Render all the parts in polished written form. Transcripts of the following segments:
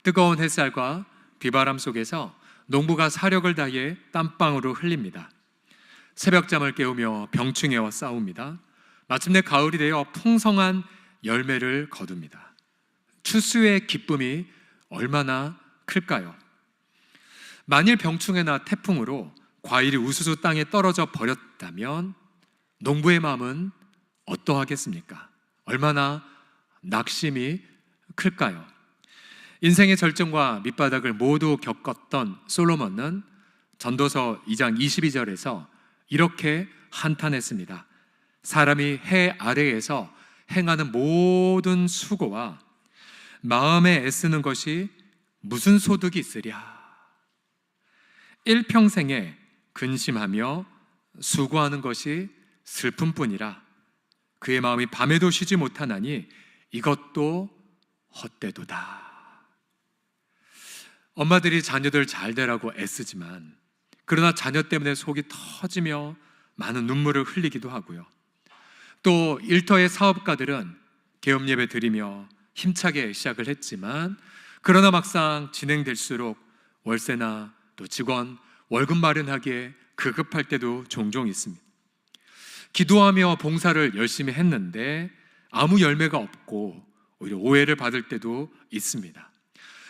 뜨거운 햇살과 비바람 속에서 농부가 사력을 다해 땀방울을 흘립니다. 새벽잠을 깨우며 병충해와 싸웁니다. 마침내 가을이 되어 풍성한 열매를 거둡니다. 추수의 기쁨이 얼마나 클까요? 만일 병충해나 태풍으로 과일이 우수수 땅에 떨어져 버렸다면 농부의 마음은 어떠하겠습니까? 얼마나 낙심이 클까요? 인생의 절정과 밑바닥을 모두 겪었던 솔로몬은 전도서 2장 22절에서 이렇게 한탄했습니다. 사람이 해 아래에서 행하는 모든 수고와 마음에 애쓰는 것이 무슨 소득이 있으랴. 일평생에 근심하며 수고하는 것이 슬픔뿐이라. 그의 마음이 밤에도 쉬지 못하나니 이것도 헛되도다. 엄마들이 자녀들 잘 되라고 애쓰지만 그러나 자녀 때문에 속이 터지며 많은 눈물을 흘리기도 하고요. 또 일터의 사업가들은 개업 예배 드리며 힘차게 시작을 했지만 그러나 막상 진행될수록 월세나 또 직원 월급 마련하기에 급급할 때도 종종 있습니다. 기도하며 봉사를 열심히 했는데 아무 열매가 없고 오히려 오해를 받을 때도 있습니다.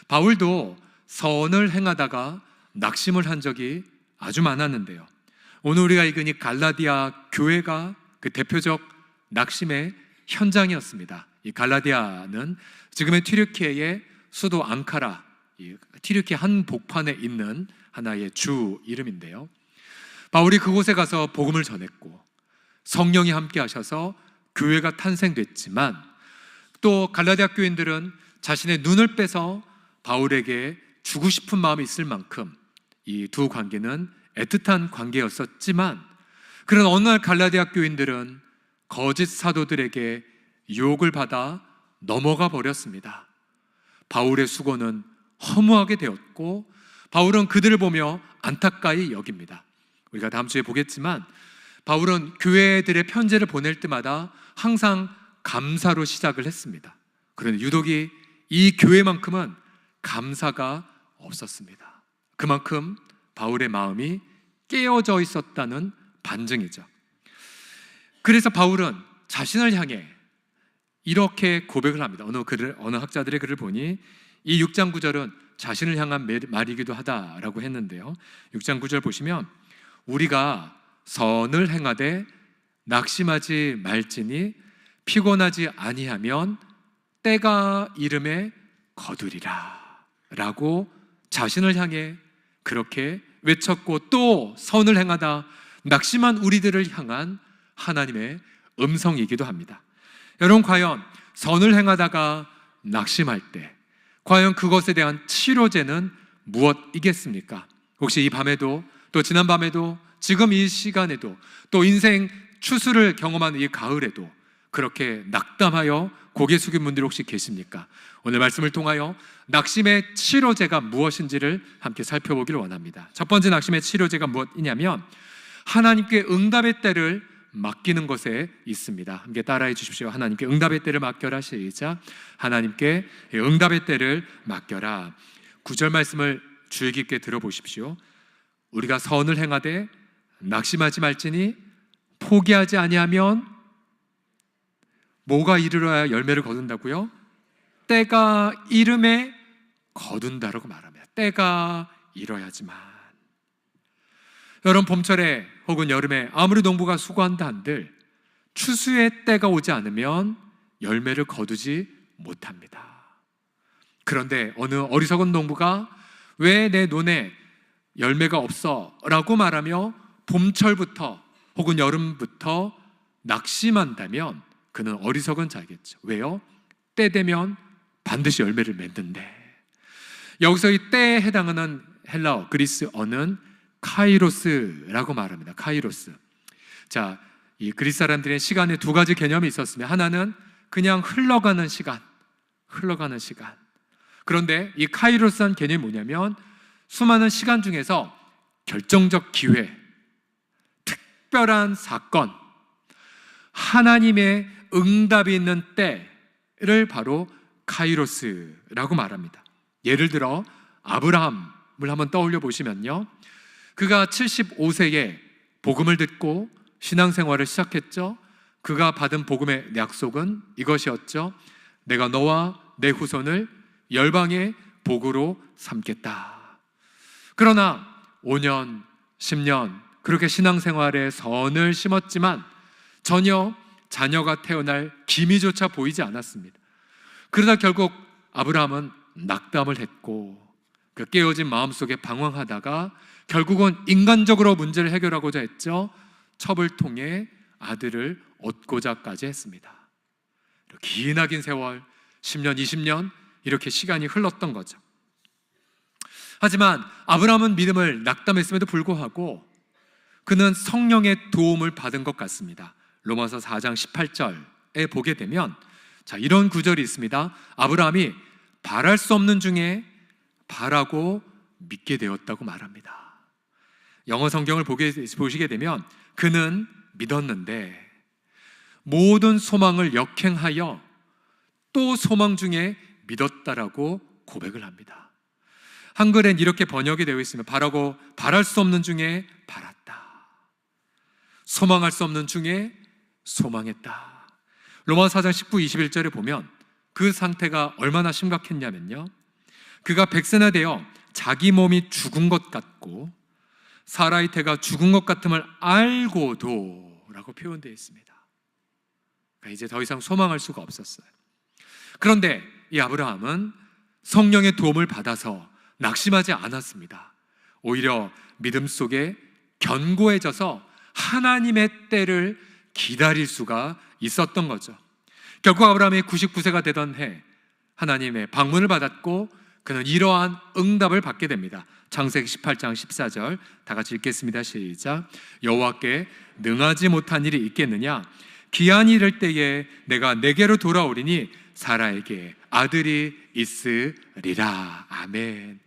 바울도 선을 행하다가 낙심을 한 적이 아주 많았는데요. 오늘 우리가 읽은 이 갈라디아 교회가 그 대표적 낙심의 현장이었습니다. 이 갈라디아는 지금의 튀르키예의 수도 앙카라, 튀르키예 한복판에 있는 하나의 주 이름인데요. 바울이 그곳에 가서 복음을 전했고 성령이 함께 하셔서 교회가 탄생됐지만 또 갈라디아 교인들은 자신의 눈을 빼서 바울에게 주고 싶은 마음이 있을 만큼 이 두 관계는 애틋한 관계였었지만 그런 어느 날 갈라디아 교인들은 거짓 사도들에게 유혹을 받아 넘어가 버렸습니다. 바울의 수고는 허무하게 되었고 바울은 그들을 보며 안타까이 여깁니다. 우리가 다음 주에 보겠지만 바울은 교회들의 편지를 보낼 때마다 항상 감사로 시작을 했습니다. 그런데 유독이 이 교회만큼은 감사가 없었습니다. 그만큼 바울의 마음이 깨어져 있었다는 반증이죠. 그래서 바울은 자신을 향해 이렇게 고백을 합니다. 어느 학자들의 글을 보니 이 6장 9절은 자신을 향한 말이기도 하다라고 했는데요. 6장 9절 보시면 우리가 선을 행하되 낙심하지 말지니 피곤하지 아니하면 때가 이름에 거두리라 라고 자신을 향해 그렇게 외쳤고 또 선을 행하다 낙심한 우리들을 향한 하나님의 음성이기도 합니다. 여러분, 과연 선을 행하다가 낙심할 때 과연 그것에 대한 치료제는 무엇이겠습니까? 혹시 이 밤에도 또 지난 밤에도 지금 이 시간에도 또 인생 추수를 경험하는 이 가을에도 그렇게 낙담하여 고개 숙인 분들이 혹시 계십니까? 오늘 말씀을 통하여 낙심의 치료제가 무엇인지를 함께 살펴보기를 원합니다. 첫 번째 낙심의 치료제가 무엇이냐면 하나님께 응답의 때를 맡기는 것에 있습니다. 함께 따라해 주십시오. 하나님께 응답의 때를 맡겨라. 시작. 하나님께 응답의 때를 맡겨라. 9절 말씀을 주의 깊게 들어보십시오. 우리가 선을 행하되 낙심하지 말지니 포기하지 아니하면 뭐가 이르러야 열매를 거둔다고요? 때가 이름에 거둔다라고 말합니다. 때가 이뤄야지만. 여러분, 봄철에 혹은 여름에 아무리 농부가 수고한다 한들 추수의 때가 오지 않으면 열매를 거두지 못합니다. 그런데 어느 어리석은 농부가 왜 내 논에 열매가 없어? 라고 말하며 봄철부터 혹은 여름부터 낙심한다면 그는 어리석은 자겠죠. 왜요? 때 되면 반드시 열매를 맺는데. 여기서 이 때에 해당하는 헬라어, 그리스어는 카이로스라고 말합니다. 카이로스. 자, 이 그리스 사람들의 시간에 두 가지 개념이 있었으며 하나는 그냥 흘러가는 시간. 그런데 이 카이로스한 개념이 뭐냐면 수많은 시간 중에서 결정적 기회, 특별한 사건, 하나님의 응답이 있는 때를 바로 카이로스라고 말합니다. 예를 들어 아브라함을 한번 떠올려 보시면요, 그가 75세에 복음을 듣고 신앙생활을 시작했죠. 그가 받은 복음의 약속은 이것이었죠. 내가 너와 내 후손을 열방의 복으로 삼겠다. 그러나 5년, 10년 그렇게 신앙생활에 선을 심었지만 전혀 자녀가 태어날 기미조차 보이지 않았습니다. 그러다 결국 아브라함은 낙담을 했고, 그 깨어진 마음속에 방황하다가 결국은 인간적으로 문제를 해결하고자 했죠. 첩을 통해 아들을 얻고자까지 했습니다. 기나긴 세월, 10년, 20년 이렇게 시간이 흘렀던 거죠. 하지만 아브라함은 믿음을 낙담했음에도 불구하고 그는 성령의 도움을 받은 것 같습니다. 로마서 4장 18절에 보게 되면 이런 구절이 있습니다. 아브라함이 바랄 수 없는 중에 바라고 믿게 되었다고 말합니다. 영어 성경을 보시게 되면 그는 믿었는데 모든 소망을 역행하여 또 소망 중에 믿었다라고 고백을 합니다. 한글엔 이렇게 번역이 되어 있습니다. 바랄 수 없는 중에 바랐다. 소망할 수 없는 중에 소망했다. 로마서 4장 19, 21절에 보면 그 상태가 얼마나 심각했냐면요, 그가 100세나 되어 자기 몸이 죽은 것 같고 사라의 태가 죽은 것 같음을 알고도 라고 표현되어 있습니다. 그러니까 이제 더 이상 소망할 수가 없었어요. 그런데 이 아브라함은 성령의 도움을 받아서 낙심하지 않았습니다. 오히려 믿음 속에 견고해져서 하나님의 때를 기다릴 수가 있었던 거죠. 결국 아브라함이 99세가 되던 해 하나님의 방문을 받았고 그는 이러한 응답을 받게 됩니다. 창세기 18장 14절 다 같이 읽겠습니다. 시작. 여호와께 능하지 못한 일이 있겠느냐? 기한이 이를 때에 내가 내게로 돌아오리니 사라에게 아들이 있으리라. 아멘.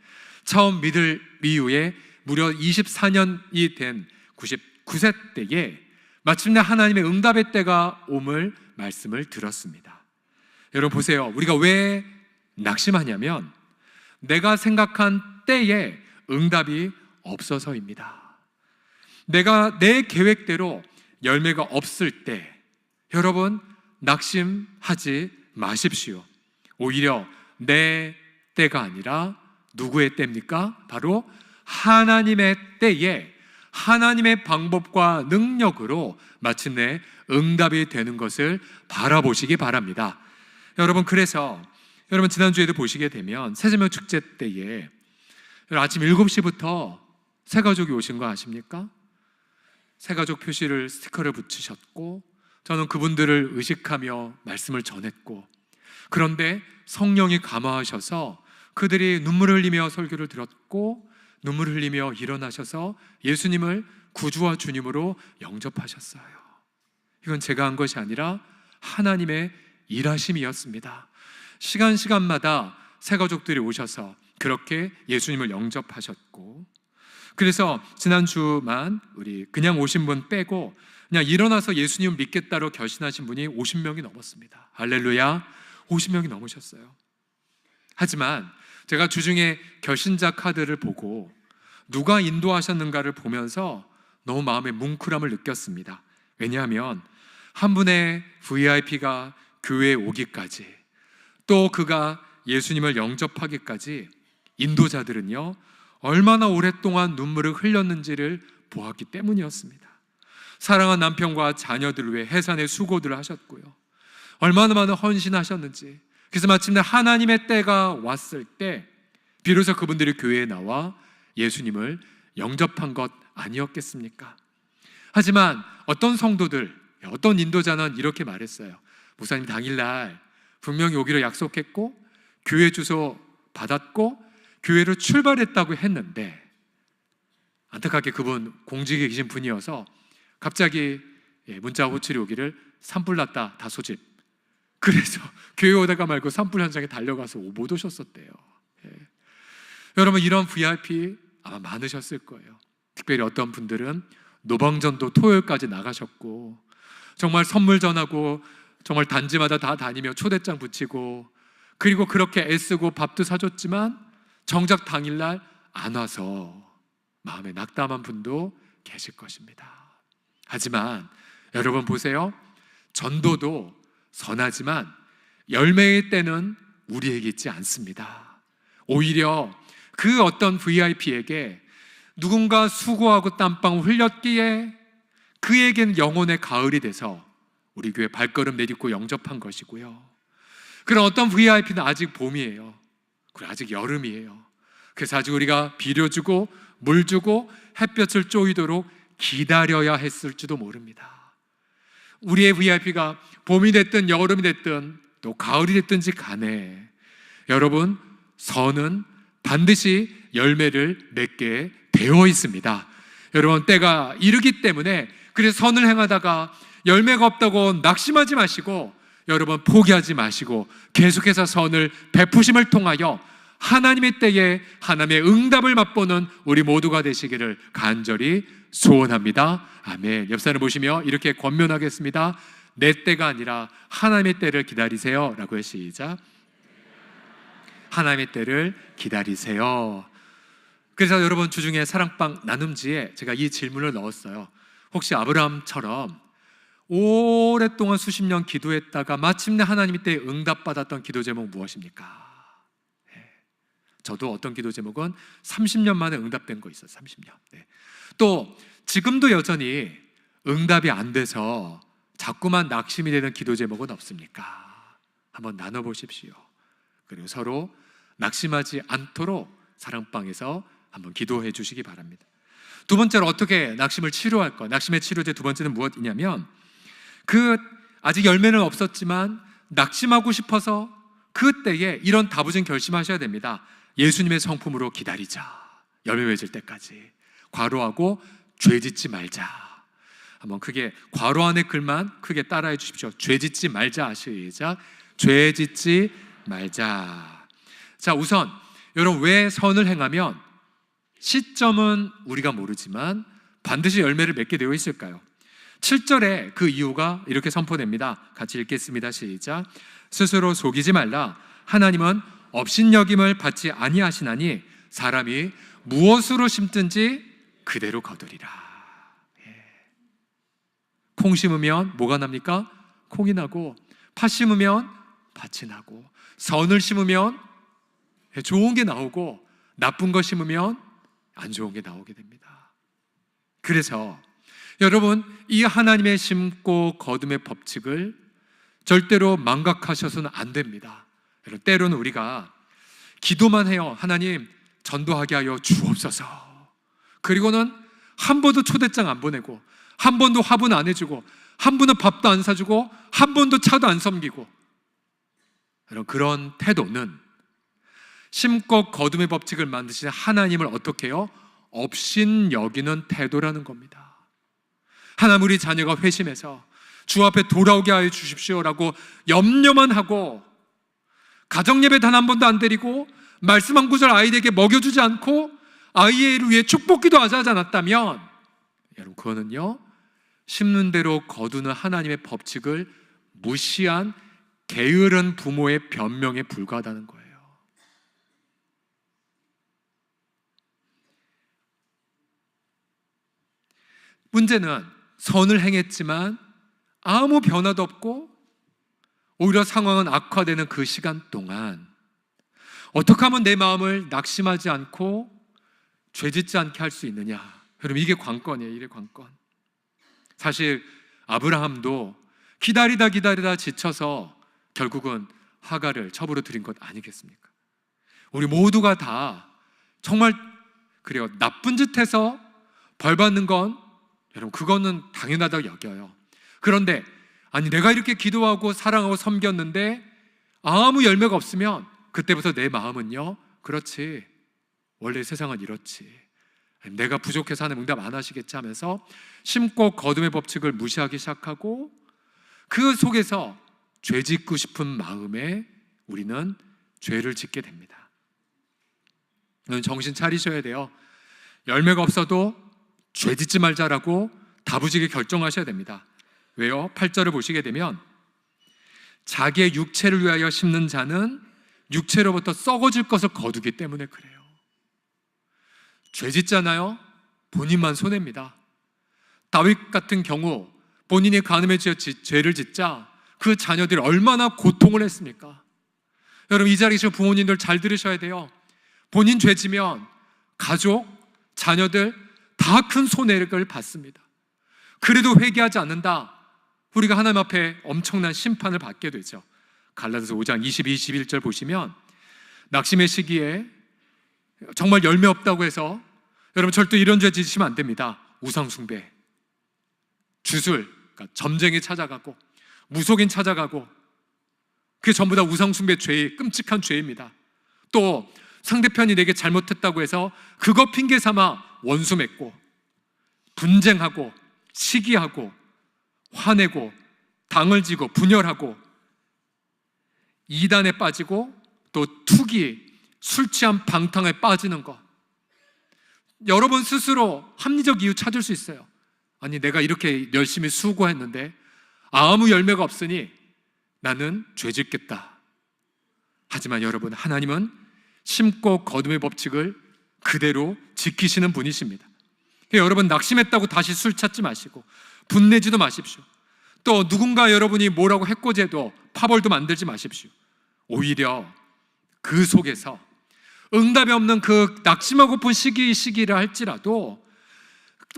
처음 믿을 이후에 무려 24년이 된 99세 때에 마침내 하나님의 응답의 때가 옴을 말씀을 들었습니다. 여러분 보세요. 우리가 왜 낙심하냐면 내가 생각한 때에 응답이 없어서입니다. 내가 내 계획대로 열매가 없을 때 여러분 낙심하지 마십시오. 오히려 내 때가 아니라 누구의 때입니까? 바로 하나님의 때에 하나님의 방법과 능력으로 마침내 응답이 되는 것을 바라보시기 바랍니다. 여러분 그래서 여러분 지난주에도 보시게 되면 새제명 축제 때에 아침 7시부터 새가족이 오신 거 아십니까? 새가족 표시를 스티커를 붙이셨고 저는 그분들을 의식하며 말씀을 전했고, 그런데 성령이 감화하셔서 그들이 눈물을 흘리며 설교를 들었고 눈물을 흘리며 일어나셔서 예수님을 구주와 주님으로 영접하셨어요. 이건 제가 한 것이 아니라 하나님의 일하심이었습니다. 시간마다 새가족들이 오셔서 그렇게 예수님을 영접하셨고, 그래서 지난주만 우리 그냥 오신 분 빼고 그냥 일어나서 예수님을 믿겠다로 결심하신 분이 50명이 넘었습니다. 할렐루야, 50명이 넘으셨어요. 하지만 제가 주중에 결신자 카드를 보고 누가 인도하셨는가를 보면서 너무 마음에 뭉클함을 느꼈습니다. 왜냐하면 한 분의 VIP가 교회에 오기까지, 또 그가 예수님을 영접하기까지 인도자들은요 얼마나 오랫동안 눈물을 흘렸는지를 보았기 때문이었습니다. 사랑한 남편과 자녀들 위해 해산의 수고들을 하셨고요, 얼마나 많은 헌신하셨는지. 그래서 마침내 하나님의 때가 왔을 때 비로소 그분들이 교회에 나와 예수님을 영접한 것 아니었겠습니까? 하지만 어떤 성도들, 어떤 인도자는 이렇게 말했어요. 목사님 당일날 분명히 오기로 약속했고 교회 주소 받았고 교회로 출발했다고 했는데, 안타깝게 그분 공직에 계신 분이어서 갑자기 문자 호출이 오기를 산불 났다 다 소집. 그래서 교회 오다가 말고 산불 현장에 달려가서 못 오셨었대요. 여러분 이런 VIP 아마 많으셨을 거예요. 특별히 어떤 분들은 노방전도 토요일까지 나가셨고 정말 선물 전하고 정말 단지마다 다 다니며 초대장 붙이고, 그리고 그렇게 애쓰고 밥도 사줬지만 정작 당일날 안 와서 마음에 낙담한 분도 계실 것입니다. 하지만 여러분 보세요. 전도도 선하지만 열매의 때는 우리에게 있지 않습니다. 오히려 그 어떤 VIP에게 누군가 수고하고 땀방울 흘렸기에 그에겐 영혼의 가을이 돼서 우리 교회 발걸음 내딛고 영접한 것이고요. 그런 어떤 VIP는 아직 봄이에요. 그리고 아직 여름이에요. 그래서 아직 우리가 비료 주고 물 주고 햇볕을 쬐이도록 기다려야 했을지도 모릅니다. 우리의 VIP가 봄이 됐든 여름이 됐든 또 가을이 됐든지 간에 여러분, 선은 반드시 열매를 맺게 되어 있습니다. 여러분, 때가 이르기 때문에 그래서 선을 행하다가 열매가 없다고 낙심하지 마시고 여러분 포기하지 마시고 계속해서 선을 베푸심을 통하여 하나님의 때에 하나님의 응답을 맛보는 우리 모두가 되시기를 간절히 소원합니다. 아멘. 옆 사람 보시며 이렇게 권면하겠습니다. 내 때가 아니라 하나님의 때를 기다리세요 라고요. 시작. 하나님의 때를 기다리세요. 그래서 여러분 주중에 사랑방 나눔지에 제가 이 질문을 넣었어요. 혹시 아브라함처럼 오랫동안 수십 년 기도했다가 마침내 하나님의 때에 응답받았던 기도 제목 무엇입니까? 저도 어떤 기도 제목은 30년 만에 응답된 거 있어요. 30년. 또 지금도 여전히 응답이 안 돼서 자꾸만 낙심이 되는 기도 제목은 없습니까? 한번 나눠보십시오. 그리고 서로 낙심하지 않도록 사랑방에서 한번 기도해 주시기 바랍니다. 두 번째로 어떻게 낙심을 치료할까? 낙심의 치료제 두 번째는 무엇이냐면 아직 열매는 없었지만 낙심하고 싶어서 그때에 이런 다부진 결심하셔야 됩니다. 예수님의 성품으로 기다리자. 열매 맺을 때까지. 괄호하고 죄 짓지 말자. 한번 크게 괄호 안의 글만 크게 따라해 주십시오. 죄 짓지 말자. 시작. 죄 짓지 말자. 자, 우선 여러분 왜 선을 행하면 시점은 우리가 모르지만 반드시 열매를 맺게 되어 있을까요? 7절에 그 이유가 이렇게 선포됩니다. 같이 읽겠습니다. 시작. 스스로 속이지 말라. 하나님은 업신여김을 받지 아니하시나니 사람이 무엇으로 심든지 그대로 거두리라. 콩 심으면 뭐가 납니까? 콩이 나고, 팥 심으면 팥이 나고, 선을 심으면 좋은 게 나오고 나쁜 거 심으면 안 좋은 게 나오게 됩니다. 그래서 여러분, 이 하나님의 심고 거둠의 법칙을 절대로 망각하셔서는 안 됩니다. 때로는 우리가 기도만 해요. 하나님 전도하게 하여 주옵소서. 그리고는 한 번도 초대장 안 보내고 한 번도 화분 안 해주고 한 번도 밥도 안 사주고 한 번도 차도 안 섬기고, 그런 태도는 심고 거둠의 법칙을 만드신 하나님을 어떻게 해요? 업신여기는 태도라는 겁니다. 하나님, 우리 자녀가 회심해서 주 앞에 돌아오게 하여 주십시오라고 염려만 하고 가정예배 단 한 번도 안 드리고 말씀 한 구절 아이에게 먹여주지 않고 아이를 위해 축복기도 하지 않았다면 여러분, 그거는요 심는 대로 거두는 하나님의 법칙을 무시한 게으른 부모의 변명에 불과하다는 거예요. 문제는 선을 행했지만 아무 변화도 없고 오히려 상황은 악화되는 그 시간 동안 어떻게 하면 내 마음을 낙심하지 않고 죄짓지 않게 할 수 있느냐. 여러분, 이게 관건이에요. 이게 관건. 사실 아브라함도 기다리다 지쳐서 결국은 하갈을 첩으로 들인 것 아니겠습니까? 우리 모두가 다 정말 그래요. 나쁜 짓 해서 벌 받는 건 여러분 그거는 당연하다고 여겨요. 그런데 아니 내가 이렇게 기도하고 사랑하고 섬겼는데 아무 열매가 없으면 그때부터 내 마음은요, 그렇지, 원래 세상은 이렇지, 내가 부족해서 하는 응답 안 하시겠지 하면서 심고 거둠의 법칙을 무시하기 시작하고 그 속에서 죄 짓고 싶은 마음에 우리는 죄를 짓게 됩니다. 정신 차리셔야 돼요. 열매가 없어도 죄 짓지 말자라고 다부지게 결정하셔야 됩니다. 왜요? 8절을 보시게 되면 자기의 육체를 위하여 심는 자는 육체로부터 썩어질 것을 거두기 때문에 그래요. 죄 짓잖아요. 본인만 손해입니다. 다윗 같은 경우 본인이 간음에 지어 죄를 짓자 그 자녀들이 얼마나 고통을 했습니까? 여러분, 이 자리에 계신 부모님들 잘 들으셔야 돼요. 본인 죄 지면 가족, 자녀들 다 큰 손해를 받습니다. 그래도 회개하지 않는다, 우리가 하나님 앞에 엄청난 심판을 받게 되죠. 갈라디아서 5장 22, 21절 보시면 낙심의 시기에 정말 열매 없다고 해서 여러분 절대 이런 죄 지시면 안 됩니다. 우상 숭배, 주술, 그러니까 점쟁이 찾아가고 무속인 찾아가고, 그게 전부 다 우상 숭배 죄의 끔찍한 죄입니다. 또 상대편이 내게 잘못했다고 해서 그거 핑계 삼아 원수 맺고 분쟁하고 시기하고 화내고 당을 지고 분열하고 이단에 빠지고 또 투기, 술 취한 방탕에 빠지는 것. 여러분 스스로 합리적 이유 찾을 수 있어요. 아니, 내가 이렇게 열심히 수고했는데 아무 열매가 없으니 나는 죄 짓겠다. 하지만 여러분, 하나님은 심고 거둠의 법칙을 그대로 지키시는 분이십니다. 여러분, 낙심했다고 다시 술 찾지 마시고 분내지도 마십시오. 또 누군가 여러분이 뭐라고 해코지해도 파벌도 만들지 마십시오. 오히려 그 속에서 응답이 없는 그 낙심하고픈 시기라 할지라도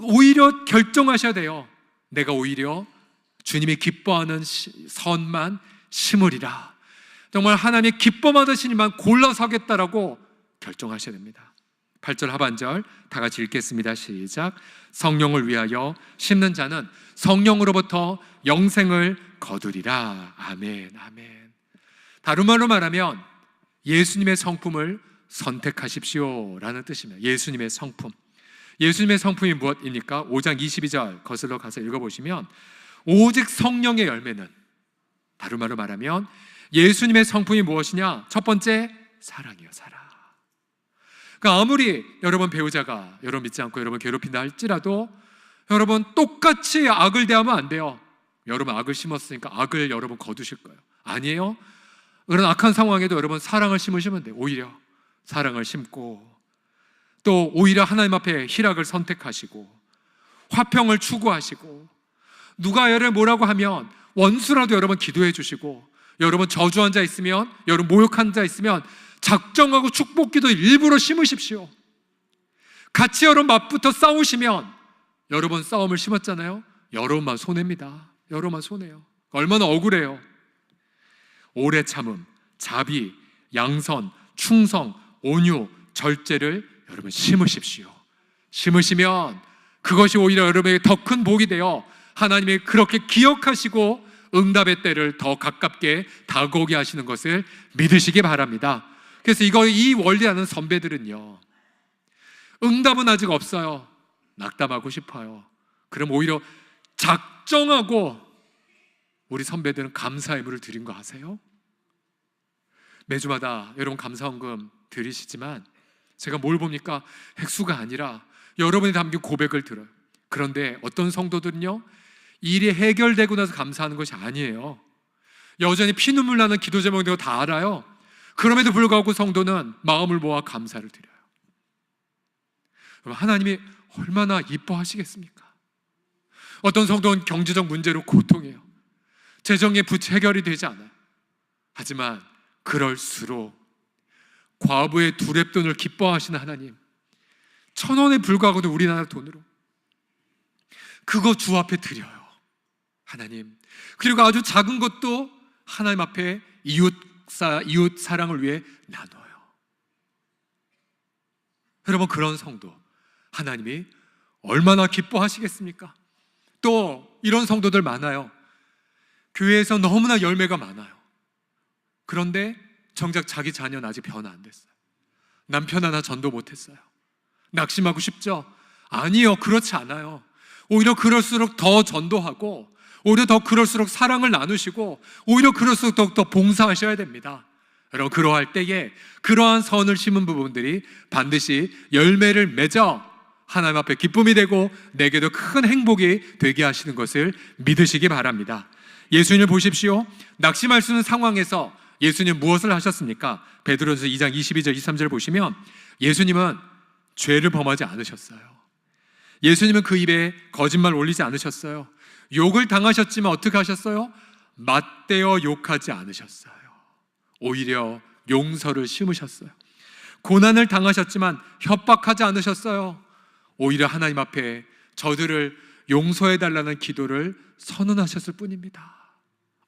오히려 결정하셔야 돼요. 내가 오히려 주님이 기뻐하는 선만 심으리라. 정말 하나님이 기뻐받으신 일만 골라서 하겠다라고 결정하셔야 됩니다. 8절 하반절 다 같이 읽겠습니다. 시작. 성령을 위하여 심는 자는 성령으로부터 영생을 거두리라. 아멘, 아멘. 다른 말로 말하면 예수님의 성품을 선택하십시오 라는 뜻입니다. 예수님의 성품. 예수님의 성품이 무엇입니까? 5장 22절 거슬러 가서 읽어보시면 오직 성령의 열매는, 다른 말로 말하면 예수님의 성품이 무엇이냐? 첫 번째, 사랑이요, 사랑. 그러니까 아무리 여러분 배우자가 여러분 믿지 않고 여러분 괴롭힌다 할지라도 여러분 똑같이 악을 대하면 안 돼요. 여러분 악을 심었으니까 악을 여러분 거두실 거예요. 아니에요. 그런 악한 상황에도 여러분 사랑을 심으시면 돼요. 오히려 사랑을 심고, 또 오히려 하나님 앞에 희락을 선택하시고 화평을 추구하시고, 누가 여러분 뭐라고 하면 원수라도 여러분 기도해 주시고, 여러분 저주한 자 있으면, 여러분 모욕한 자 있으면 작정하고 축복기도 일부러 심으십시오. 같이 여러분 맞붙어 싸우시면 여러분 싸움을 심었잖아요. 여러분만 손해입니다. 여러분만 손해요. 얼마나 억울해요. 오래 참음, 자비, 양선, 충성, 온유, 절제를 여러분 심으십시오. 심으시면 그것이 오히려 여러분에게 더 큰 복이 되어 하나님이 그렇게 기억하시고 응답의 때를 더 가깝게 다가오게 하시는 것을 믿으시기 바랍니다. 그래서 이 원리 아는 선배들은요, 응답은 아직 없어요. 낙담하고 싶어요. 그럼 오히려 작정하고 우리 선배들은 감사의 물을 드린 거 아세요? 매주마다 여러분 감사헌금 드리시지만 제가 뭘 봅니까? 획수가 아니라 여러분이 담긴 고백을 들어요. 그런데 어떤 성도들은요, 일이 해결되고 나서 감사하는 것이 아니에요. 여전히 피눈물 나는 기도 제목들도 다 알아요. 그럼에도 불구하고 성도는 마음을 모아 감사를 드려요. 하나님이 얼마나 이뻐하시겠습니까? 어떤 성도는 경제적 문제로 고통해요. 재정의 부채 해결이 되지 않아요. 하지만 그럴수록 과부의 두랩돈을 기뻐하시는 하나님, 1,000원에 불과하거든 우리나라 돈으로. 그거 주 앞에 드려요, 하나님. 그리고 아주 작은 것도 하나님 앞에 이웃 사랑을 위해 나눠요. 여러분, 그런 성도 하나님이 얼마나 기뻐하시겠습니까? 또 이런 성도들 많아요. 교회에서 너무나 열매가 많아요. 그런데 정작 자기 자녀는 아직 변화 안 됐어요. 남편 하나 전도 못했어요. 낙심하고 싶죠? 아니요, 그렇지 않아요. 오히려 그럴수록 더 전도하고, 오히려 더 그럴수록 사랑을 나누시고, 오히려 그럴수록 더욱더 봉사하셔야 됩니다. 여러분, 그러할 때에 그러한 선을 심은 부분들이 반드시 열매를 맺어 하나님 앞에 기쁨이 되고 내게도 큰 행복이 되게 하시는 것을 믿으시기 바랍니다. 예수님을 보십시오. 낙심할 수 있는 상황에서 예수님 무엇을 하셨습니까? 베드로전서 2장 22절 23절 보시면 예수님은 죄를 범하지 않으셨어요. 예수님은 그 입에 거짓말 올리지 않으셨어요. 욕을 당하셨지만 어떻게 하셨어요? 맞대어 욕하지 않으셨어요. 오히려 용서를 심으셨어요. 고난을 당하셨지만 협박하지 않으셨어요. 오히려 하나님 앞에 저들을 용서해달라는 기도를 선언하셨을 뿐입니다.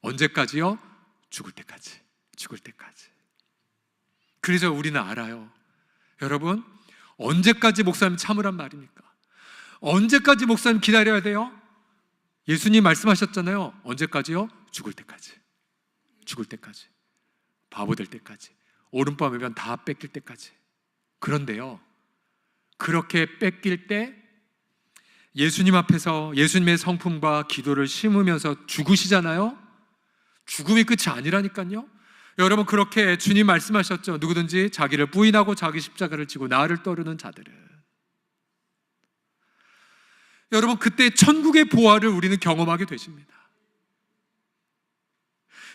언제까지요? 죽을 때까지. 죽을 때까지. 그래서 우리는 알아요. 여러분, 언제까지 목사님 참으란 말입니까? 언제까지 목사님 기다려야 돼요? 예수님 말씀하셨잖아요. 언제까지요? 죽을 때까지. 죽을 때까지. 바보 될 때까지. 오른밤이면 다 뺏길 때까지. 그런데요, 그렇게 뺏길 때 예수님 앞에서 예수님의 성품과 기도를 심으면서 죽으시잖아요. 죽음이 끝이 아니라니까요. 여러분, 그렇게 주님 말씀하셨죠. 누구든지 자기를 부인하고 자기 십자가를 지고 나를 따르는 자들은. 여러분, 그때 천국의 보화를 우리는 경험하게 되십니다.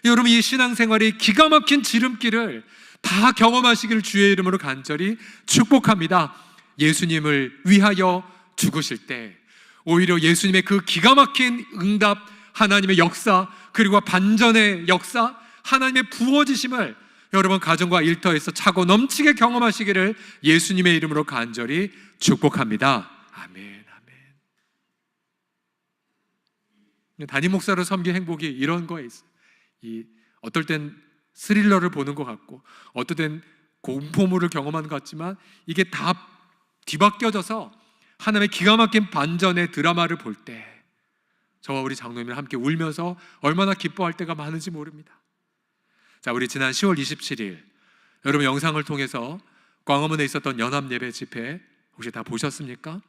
여러분, 이 신앙생활이 기가 막힌 지름길을 다 경험하시기를 주의 이름으로 간절히 축복합니다. 예수님을 위하여 죽으실 때 오히려 예수님의 그 기가 막힌 응답, 하나님의 역사, 그리고 반전의 역사, 하나님의 부어지심을 여러분 가정과 일터에서 차고 넘치게 경험하시기를 예수님의 이름으로 간절히 축복합니다. 아멘, 아멘. 담임 목사로 섬긴 행복이 이런 거에 있어요. 어떨 땐 스릴러를 보는 것 같고 어떨 땐 공포물을 경험하는 것 같지만 이게 다 뒤바뀌어져서 하나님의 기가 막힌 반전의 드라마를 볼 때 저와 우리 장로님이 함께 울면서 얼마나 기뻐할 때가 많은지 모릅니다. 자, 우리 지난 10월 27일 여러분 영상을 통해서 광화문에 있었던 연합예배 집회 혹시 다 보셨습니까?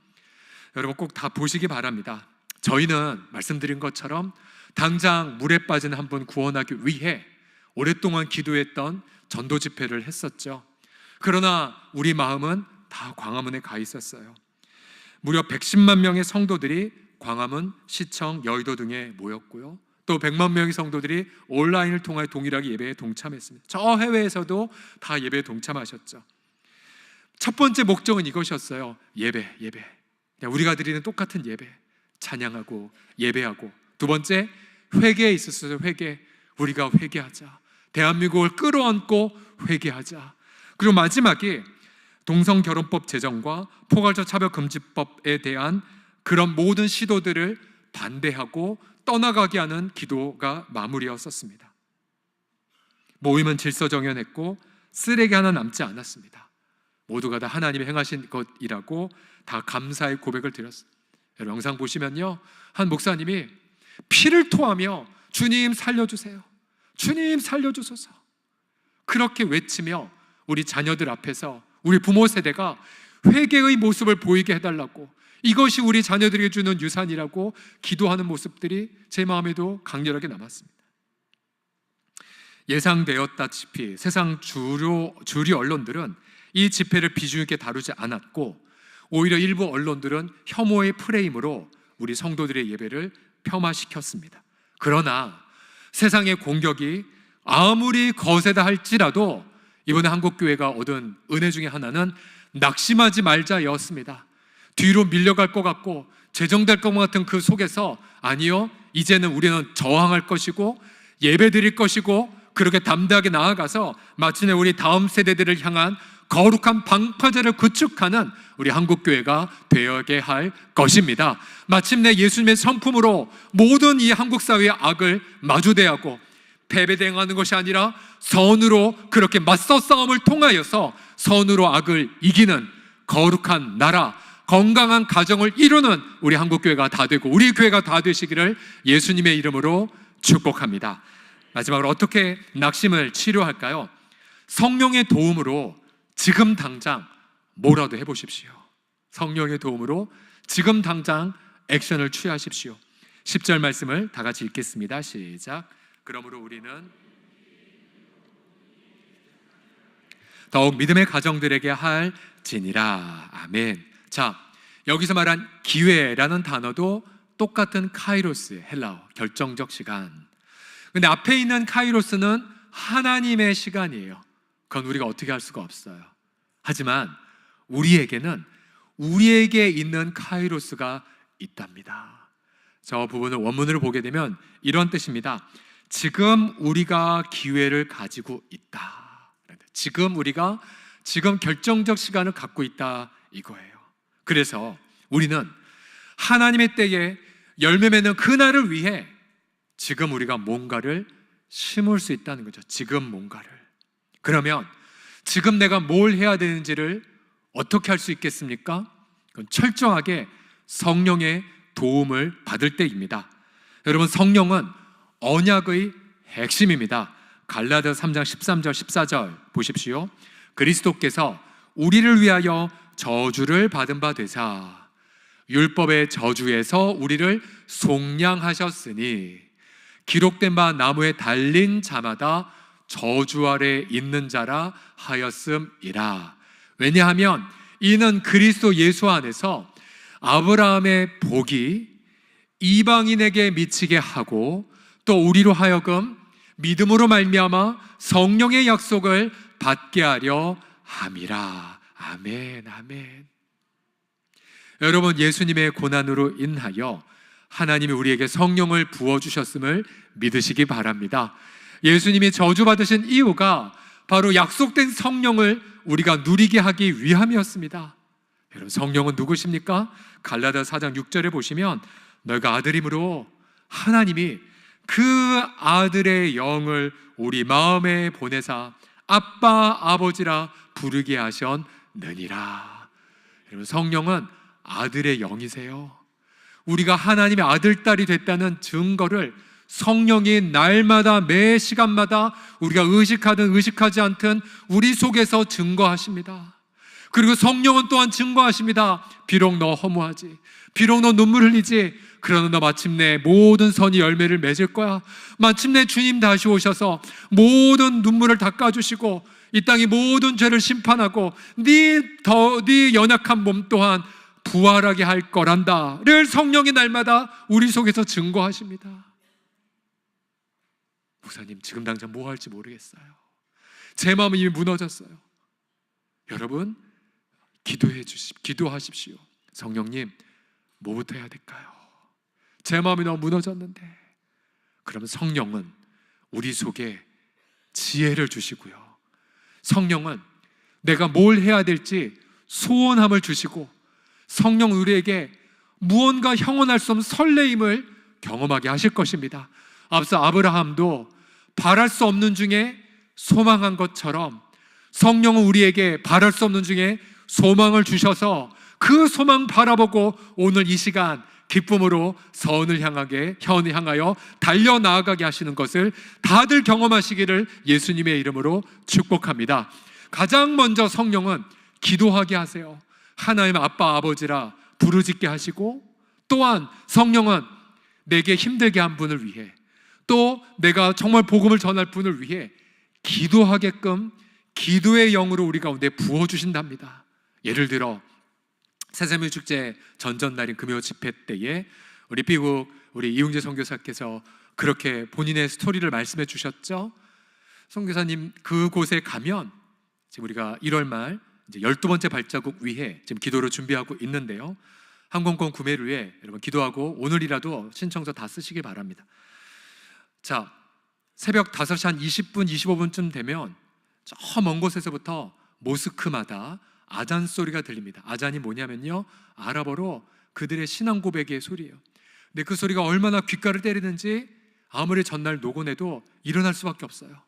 여러분 꼭 다 보시기 바랍니다. 저희는 말씀드린 것처럼 당장 물에 빠진 한 분 구원하기 위해 오랫동안 기도했던 전도 집회를 했었죠. 그러나 우리 마음은 다 광화문에 가 있었어요. 무려 110만 명의 성도들이 광화문, 시청, 여의도 등에 모였고요. 또 100만 명의 성도들이 온라인을 통해 동일하게 예배에 동참했습니다. 저 해외에서도 다 예배에 동참하셨죠. 첫 번째 목적은 이것이었어요. 예배. 그냥 우리가 드리는 똑같은 예배, 찬양하고 예배하고. 두 번째, 회개에 있었어요. 회개. 우리가 회개하자. 대한민국을 끌어안고 회개하자. 그리고 마지막에 동성결혼법 제정과 포괄적 차별금지법에 대한 그런 모든 시도들을 반대하고 떠나가게 하는 기도가 마무리였었습니다. 모임은 질서정연했고 쓰레기 하나 남지 않았습니다. 모두가 다 하나님이 행하신 것이라고 다 감사의 고백을 드렸습니다. 영상 보시면요, 한 목사님이 피를 토하며 주님 살려주세요, 주님 살려주소서, 그렇게 외치며 우리 자녀들 앞에서 우리 부모 세대가 회개의 모습을 보이게 해달라고, 이것이 우리 자녀들에게 주는 유산이라고 기도하는 모습들이 제 마음에도 강렬하게 남았습니다. 예상되었다시피 세상 주류 언론들은 이 집회를 비중 있게 다루지 않았고 오히려 일부 언론들은 혐오의 프레임으로 우리 성도들의 예배를 폄하시켰습니다. 그러나 세상의 공격이 아무리 거세다 할지라도 이번에 한국교회가 얻은 은혜 중에 하나는 낙심하지 말자였습니다. 뒤로 밀려갈 것 같고 재정될 것 같은 그 속에서 아니요, 이제는 우리는 저항할 것이고 예배 드릴 것이고 그렇게 담대하게 나아가서 마침내 우리 다음 세대들을 향한 거룩한 방파제를 구축하는 우리 한국교회가 되어야 할 것입니다. 마침내 예수님의 성품으로 모든 이 한국 사회의 악을 마주대하고 패배대응하는 것이 아니라 선으로 그렇게 맞서 싸움을 통하여서 선으로 악을 이기는 거룩한 나라, 건강한 가정을 이루는 우리 한국교회가 다 되고 우리 교회가 다 되시기를 예수님의 이름으로 축복합니다. 마지막으로 어떻게 낙심을 치료할까요? 성령의 도움으로 지금 당장 뭐라도 해보십시오. 성령의 도움으로 지금 당장 액션을 취하십시오. 10절 말씀을 다 같이 읽겠습니다. 시작. 그러므로 우리는 더욱 믿음의 가정들에게 할지니라. 아멘. 자, 여기서 말한 기회라는 단어도 똑같은 카이로스, 헬라어, 결정적 시간. 근데 앞에 있는 카이로스는 하나님의 시간이에요. 그건 우리가 어떻게 할 수가 없어요. 하지만 우리에게는 우리에게 있는 카이로스가 있답니다. 저 부분을 원문으로 보게 되면 이런 뜻입니다. 지금 우리가 기회를 가지고 있다. 지금 결정적 시간을 갖고 있다 이거예요. 그래서 우리는 하나님의 때에 열매 맺는 그날을 위해 지금 우리가 뭔가를 심을 수 있다는 거죠. 지금 뭔가를. 그러면 지금 내가 뭘 해야 되는지를 어떻게 할 수 있겠습니까? 그건 철저하게 성령의 도움을 받을 때입니다. 여러분, 성령은 언약의 핵심입니다. 갈라디아 3장 13절 14절 보십시오. 그리스도께서 우리를 위하여 저주를 받은 바 되사 율법의 저주에서 우리를 속량하셨으니 기록된 바 나무에 달린 자마다 저주 아래 있는 자라 하였음이라. 왜냐하면 이는 그리스도 예수 안에서 아브라함의 복이 이방인에게 미치게 하고 또 우리로 하여금 믿음으로 말미암아 성령의 약속을 받게 하려 함이라. 아멘, 아멘. 여러분, 예수님의 고난으로 인하여 하나님이 우리에게 성령을 부어주셨음을 믿으시기 바랍니다. 예수님이 저주받으신 이유가 바로 약속된 성령을 우리가 누리게 하기 위함이었습니다. 여러분, 성령은 누구십니까? 갈라디아 4장 6절에 보시면 너희가 아들이므로 하나님이 그 아들의 영을 우리 마음에 보내사 아빠 아버지라 부르게 하셨느니라. 여러분, 성령은 아들의 영이세요. 우리가 하나님의 아들, 딸이 됐다는 증거를 성령이 날마다 매 시간마다 우리가 의식하든 의식하지 않든 우리 속에서 증거하십니다. 그리고 성령은 또한 증거하십니다. 비록 너 허무하지, 비록 너 눈물 흘리지, 그러나 너 마침내 모든 선이 열매를 맺을 거야. 마침내 주님 다시 오셔서 모든 눈물을 닦아주시고 이 땅의 모든 죄를 심판하고 네 연약한 몸 또한 부활하게 할 거란다를 성령이 날마다 우리 속에서 증거하십니다. 목사님, 지금 당장 뭐 할지 모르겠어요. 제 마음은 이미 무너졌어요. 여러분, 기도하십시오. 성령님, 뭐부터 해야 될까요? 제 마음이 너무 무너졌는데. 그러면 성령은 우리 속에 지혜를 주시고요, 성령은 내가 뭘 해야 될지 소원함을 주시고, 성령은 우리에게 무언가 형언할 수 없는 설레임을 경험하게 하실 것입니다. 앞서 아브라함도 바랄 수 없는 중에 소망한 것처럼 성령은 우리에게 바랄 수 없는 중에 소망을 주셔서 그 소망 바라보고 오늘 이 시간 기쁨으로 선을 향하여 달려나아가게 하시는 것을 다들 경험하시기를 예수님의 이름으로 축복합니다. 가장 먼저 성령은 기도하게 하세요. 하나님 아빠 아버지라 부르짖게 하시고, 또한 성령은 내게 힘들게 한 분을 위해, 또 내가 정말 복음을 전할 분을 위해 기도하게끔 기도의 영으로 우리 가운데 부어주신답니다. 예를 들어 새샘일 축제 전전날인 금요 집회 때에 우리 이웅재 선교사께서 그렇게 본인의 스토리를 말씀해 주셨죠. 선교사님, 그곳에 가면 지금 우리가 1월 말 이제 12번째 발자국 위해 지금 기도를 준비하고 있는데요, 항공권 구매를 위해 여러분 기도하고 오늘이라도 신청서 다 쓰시길 바랍니다. 자, 새벽 5시 한 20분, 25분쯤 되면 저 먼 곳에서부터 모스크마다 아잔 소리가 들립니다. 아잔이 뭐냐면요, 아랍어로 그들의 신앙 고백의 소리예요. 근데 그 소리가 얼마나 귓가를 때리는지 아무리 전날 노곤해도 일어날 수밖에 없어요.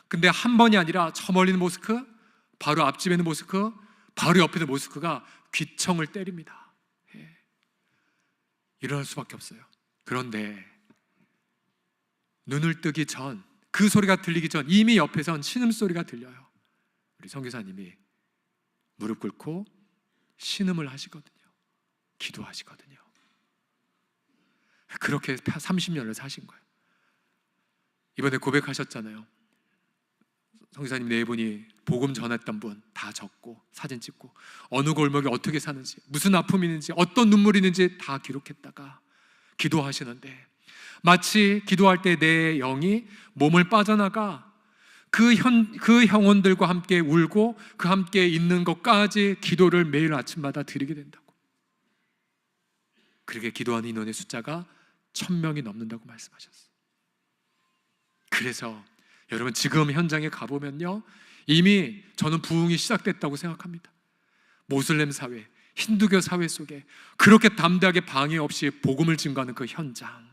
근데 한 번이 아니라 저 멀리 있는 모스크, 바로 앞집에 있는 모스크, 바로 옆에 있는 모스크가 귀청을 때립니다. 일어날 수밖에 없어요. 그런데 눈을 뜨기 전, 그 소리가 들리기 전 이미 옆에선 신음소리가 들려요. 우리 선교사님이 무릎 꿇고 신음을 하시거든요. 기도하시거든요. 그렇게 30년을 사신 거예요. 이번에 고백하셨잖아요. 선교사님 네 분이 복음 전했던 분 다 적고 사진 찍고 어느 골목에 어떻게 사는지, 무슨 아픔이 있는지, 어떤 눈물이 있는지 다 기록했다가 기도하시는데, 마치 기도할 때 내 영이 몸을 빠져나가 그 영혼들과 함께 울고 그 함께 있는 것까지 기도를 매일 아침마다 드리게 된다고. 그렇게 기도하는 인원의 숫자가 1000명이 넘는다고 말씀하셨어요. 그래서 여러분 지금 현장에 가보면요, 이미 저는 부흥이 시작됐다고 생각합니다. 모슬렘 사회, 힌두교 사회 속에 그렇게 담대하게 방해 없이 복음을 증거하는 그 현장,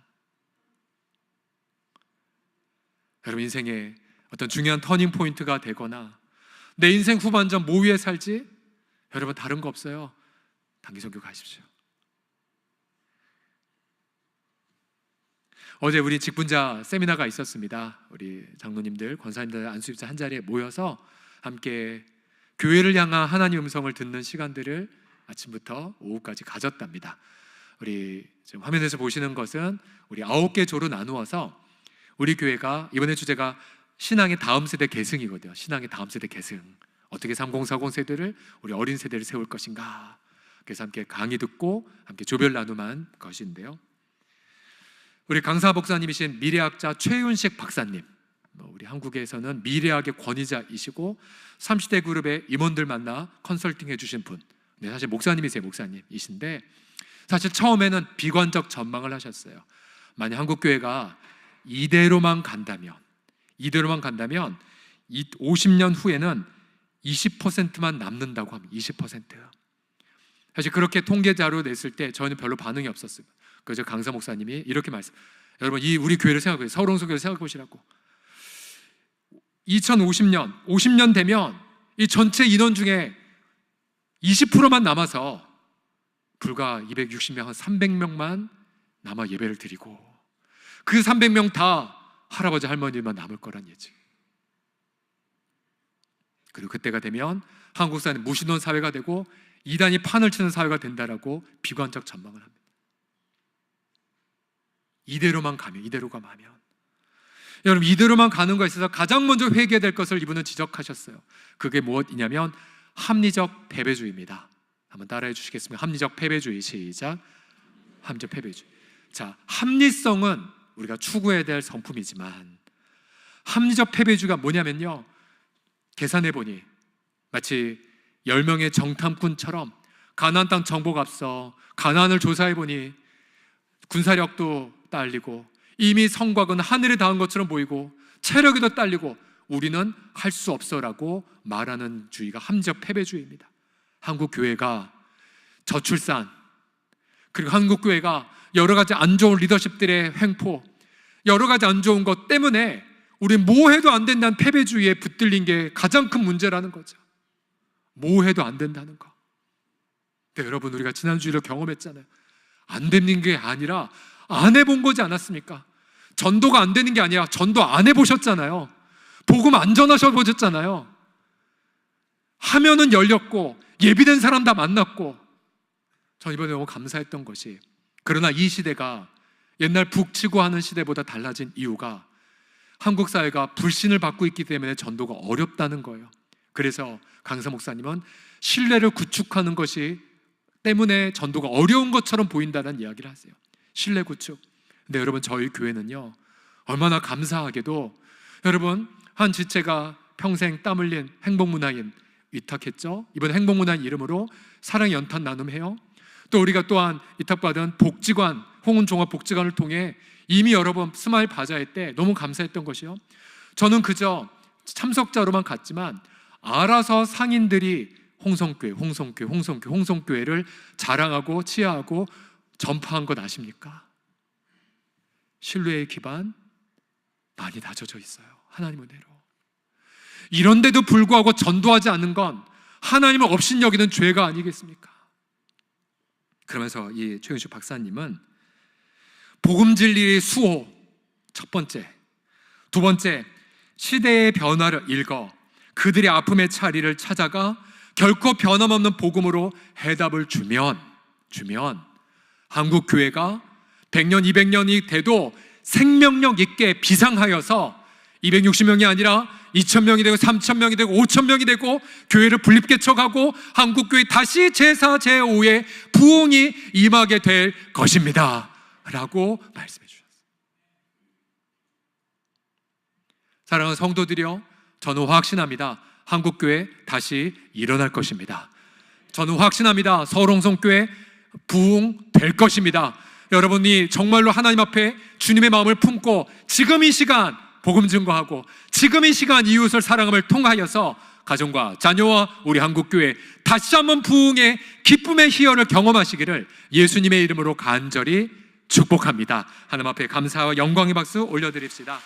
여러분 인생에 어떤 중요한 터닝 포인트가 되거나 내 인생 후반전 뭐 위에 살지? 여러분 다른 거 없어요. 단기선교 가십시오. 어제 우리 직분자 세미나가 있었습니다. 우리 장로님들, 권사님들, 안수입자 한 자리에 모여서 함께 교회를 향한 하나님의 음성을 듣는 시간들을 아침부터 오후까지 가졌답니다. 우리 지금 화면에서 보시는 것은 우리 9개 조로 나누어서 우리 교회가 이번에 주제가 신앙의 다음 세대 계승이거든요. 신앙의 다음 세대 계승, 어떻게 3040 세대를, 우리 어린 세대를 세울 것인가. 그래서 함께 강의 듣고 함께 조별 나눔한 것인데요, 우리 강사 목사님이신 미래학자 최윤식 박사님, 우리 한국에서는 미래학의 권위자이시고 30대 그룹의 임원들 만나 컨설팅 해주신 분, 사실 목사님이세요. 목사님이신데 사실 처음에는 비관적 전망을 하셨어요. 만약 한국교회가 이대로만 간다면 50년 후에는 20%만 남는다고 합니다. 20%. 사실 그렇게 통계 자료 냈을 때 저희는 별로 반응이 없었어요. 그래서 강사 목사님이 이렇게 말씀, 여러분 이 우리 교회를 생각해 보세요. 서울홍성교회를 생각해 보시라고. 50년 되면 이 전체 인원 중에 20%만 남아서 불과 260명, 한 300명만 남아 예배를 드리고 그 300명 다 할아버지 할머니만 남을 거란 예측. 그리고 그때가 되면 한국 사회는 무신론 사회가 되고 이단이 판을 치는 사회가 된다라고 비관적 전망을 합니다. 이대로만 가면 여러분 이대로만 가는 것에 있어서 가장 먼저 회개해야 될 것을 이분은 지적하셨어요. 그게 무엇이냐면 합리적 패배주의입니다. 한번 따라해 주시겠습니까? 합리적 패배주의. 시작. 합리적 패배주의. 자, 합리성은 우리가 추구해야 될 성품이지만 합리적 패배주의가 뭐냐면요, 계산해 보니 마치 10명의 정탐꾼처럼 가나안 땅 정보가 앞서 가나안을 조사해 보니 군사력도 딸리고 이미 성곽은 하늘에 닿은 것처럼 보이고 체력이 더 딸리고 우리는 할 수 없어라고 말하는 주의가 합리적 패배주의입니다. 한국 교회가 저출산, 그리고 한국 교회가 여러 가지 안 좋은 리더십들의 횡포, 여러 가지 안 좋은 것 때문에 우리 뭐 해도 안 된다는 패배주의에 붙들린 게 가장 큰 문제라는 거죠. 뭐 해도 안 된다는 거. 근데 여러분 우리가 지난주일에 경험했잖아요. 안 되는 게 아니라 안 해본 거지 않았습니까? 전도가 안 되는 게 아니라 전도 안 해보셨잖아요. 복음 안 전하셔 보셨잖아요. 하면은 열렸고 예비된 사람 다 만났고. 전 이번에 너무 감사했던 것이, 그러나 이 시대가 옛날 북치고 하는 시대보다 달라진 이유가 한국 사회가 불신을 받고 있기 때문에 전도가 어렵다는 거예요. 그래서 강사 목사님은 신뢰를 구축하는 것이 때문에 전도가 어려운 것처럼 보인다는 이야기를 하세요. 신뢰 구축. 근데 여러분 저희 교회는요, 얼마나 감사하게도 여러분 한 지체가 평생 땀 흘린 행복문화인 위탁했죠. 이번 행복문화인 이름으로 사랑 연탄 나눔해요. 또 우리가 또한 위탁받은 복지관, 홍은종합복지관을 통해 이미 여러 번 스마일 바자회 때 너무 감사했던 것이요, 저는 그저 참석자로만 갔지만 알아서 상인들이 홍성교회를 자랑하고 치하하고 전파한 것 아십니까? 신뢰의 기반 많이 다져져 있어요. 하나님 은혜로. 이런데도 불구하고 전도하지 않는 건 하나님을 업신여기는 죄가 아니겠습니까? 그러면서 이 최윤식 박사님은 복음 진리의 수호, 첫 번째. 두 번째, 시대의 변화를 읽어 그들의 아픔의 차리를 찾아가 결코 변함없는 복음으로 해답을 주면 한국 교회가 100년, 200년이 돼도 생명력 있게 비상하여서 260명이 아니라 2,000명이 되고 3,000명이 되고 5,000명이 되고 교회를 분립개척하고 한국교회 다시 제4, 제5의 부흥이 임하게 될 것입니다 라고 말씀해 주셨어요. 사랑하는 성도들이여, 저는 확신합니다. 한국교회 다시 일어날 것입니다. 저는 확신합니다. 서울홍성교회 부흥될 것입니다. 여러분이 정말로 하나님 앞에 주님의 마음을 품고 지금 이 시간 복음 증거하고 지금 이 시간 이웃을 사랑함을 통하여서 가정과 자녀와 우리 한국교회 다시 한번 부흥의 기쁨의 희열을 경험하시기를 예수님의 이름으로 간절히 축복합니다. 하나님 앞에 감사와 영광의 박수 올려드립시다.